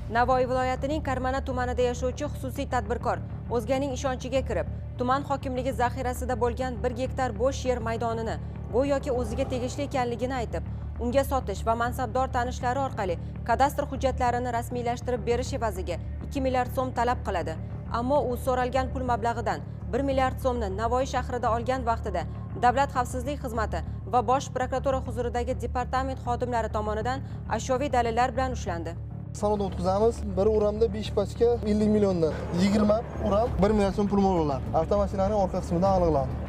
Navoiy viloyatining Karmana tumanida yashovchi xususiy tadbirkor o'zganing ishonchiga kirib, tuman hokimligi zaxirasida bo'lgan 1 gektar bo'sh yer maydonini go'yoki o'ziga tegishli ekanligini aytib, unga sotish va mansabdor tanishlari orqali kadastr hujjatlarini rasmiylashtirib berish evaziga 2 milliard so'm talab qiladi. Ammo u so'ralgan pul mablag'idan 1 milliard so'mni Navoiy shahrida olgan vaqtida Davlat xavfsizlik xizmati va Bosh prokuratura huzuridagi departament xodimlari tomonidan ashyoviy dalillar bilan ushlandi. Salonda o'tkazamiz. Bir uramda 5 pachka 50 milliondan 20 uram 1 milliard so'm pul bo'ladi. Avtomashinaning orqa qismidan aniqlandi.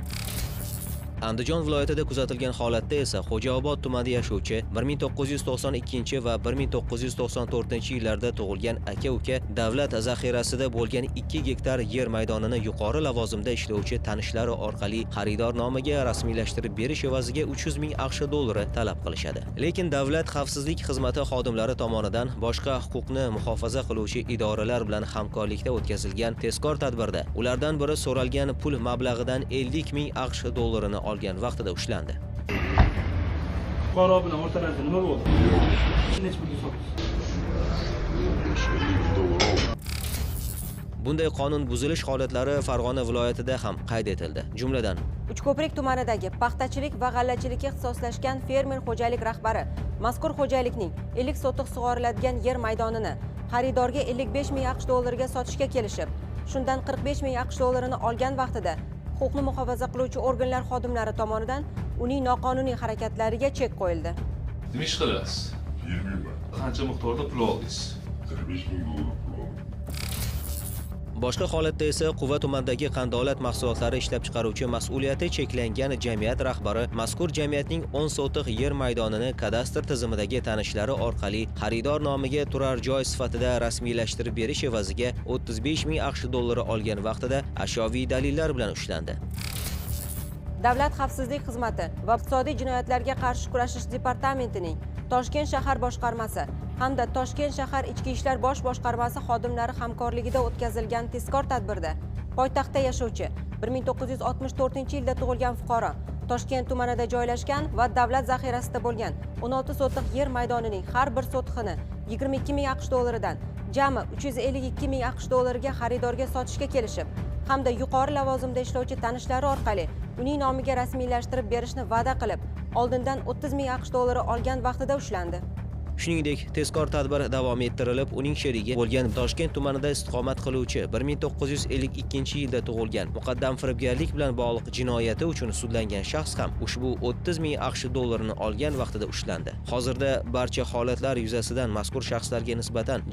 Andijon viloyatida kuzatilgan holatda esa Xo'jaobod tumanida yashovchi 1992 va 1994 yillarda tug'ilgan aka-uka davlat zaxirasida bo'lgan 2 gektar yer maydonini yuqori lavozimda ishlovchi tanishlari orqali xaridor nomiga rasmiylashtirib berish evaziga 300 ming AQSh dollari talab qilishadi. Lekin davlat xavfsizlik xizmati xodimlari tomonidan boshqa huquqni muhofaza qiluvchi idoralar bilan hamkorlikda o'tkazilgan tezkor tadbirda ulardan biri so'ralgan pul mablag'idan 50 ming AQSh dollarini olgan vaqtida ushlandi. Fuqaro bilan o'rtalarida nima bo'ldi? Necha pulga sotdingiz? Bunday qonun buzilish holatlari Farg'ona viloyatida ham qayd etildi. Jumladan, Uchko'prik tumanidagi paxtachilik va g'allachilikka ixtisoslashgan fermer xo'jalik rahbari mazkur xo'jalikning 50 sotix sug'oriladigan yer maydonini xaridorga 55 ming AQSh dollariga sotishga kelishib, shundan 45 ming AQSh dollarini olgan vaqtida huquqni muhofaza qiluvchi organlar xodimlari tomonidan uning noqonuniy harakatlariga chek qo'yildi. Nima ish qilasiz? 20 ming. Qancha miqdorda pul oldingiz? 45 ming dollar pul oldim. boshqa holatda esa Quva tumanidagi qandolat mahsulotlari ishlab chiqaruvchi mas'uliyati cheklangan jamiyat rahbari mazkur jamiyatning 10 sotix yer maydonini kadastr tizimidagi tanishlari orqali xaridor nomiga turar joy sifatida rasmiylashtirib berish evaziga 35 ming AQSh dollari olgan vaqtida ashyoviy dalillar bilan ushlandi. Davlat xavfsizlik xizmati va iqtisodiy jinoyatlarga qarshi kurashish departamentining Toshkent shahar boshqarmasi hamda Toshkent shahar ichki ishlar bosh boshqarmasi xodimlari hamkorligida o'tkazilgan tezkor tadbirda poytaxtda yashovchi 1964-yilda tug'ilgan fuqaro Toshkent tumanida joylashgan va davlat zaxirasida bo'lgan 16 sotix yer maydonining har bir sotixini 22 ming AQSh dollaridan jami 352 ming AQSh dollariga xaridorga sotishga kelishib hamda yuqori lavozimda ishlovchi tanishlari orqali uning nomiga rasmiylashtirib berishni va'da qilib, oldindan 30 ming AQSh dollari olgan vaqtida ushlandi. Shuningdek, tezkor tadbir davom ettirilib, uning sherigi bo'lgan Toshkent tumanida istiqomat qiluvchi 1952 yilda tug'ilgan muqaddam firibgarlik bilan bog'liq jinoyati uchun sudlangan shaxs ham ushbu 30 ming AQSh dollarini olgan vaqtida ushlandi. Hozirda barcha holatlar yuzasidan mazkur shaxslarga nisbatan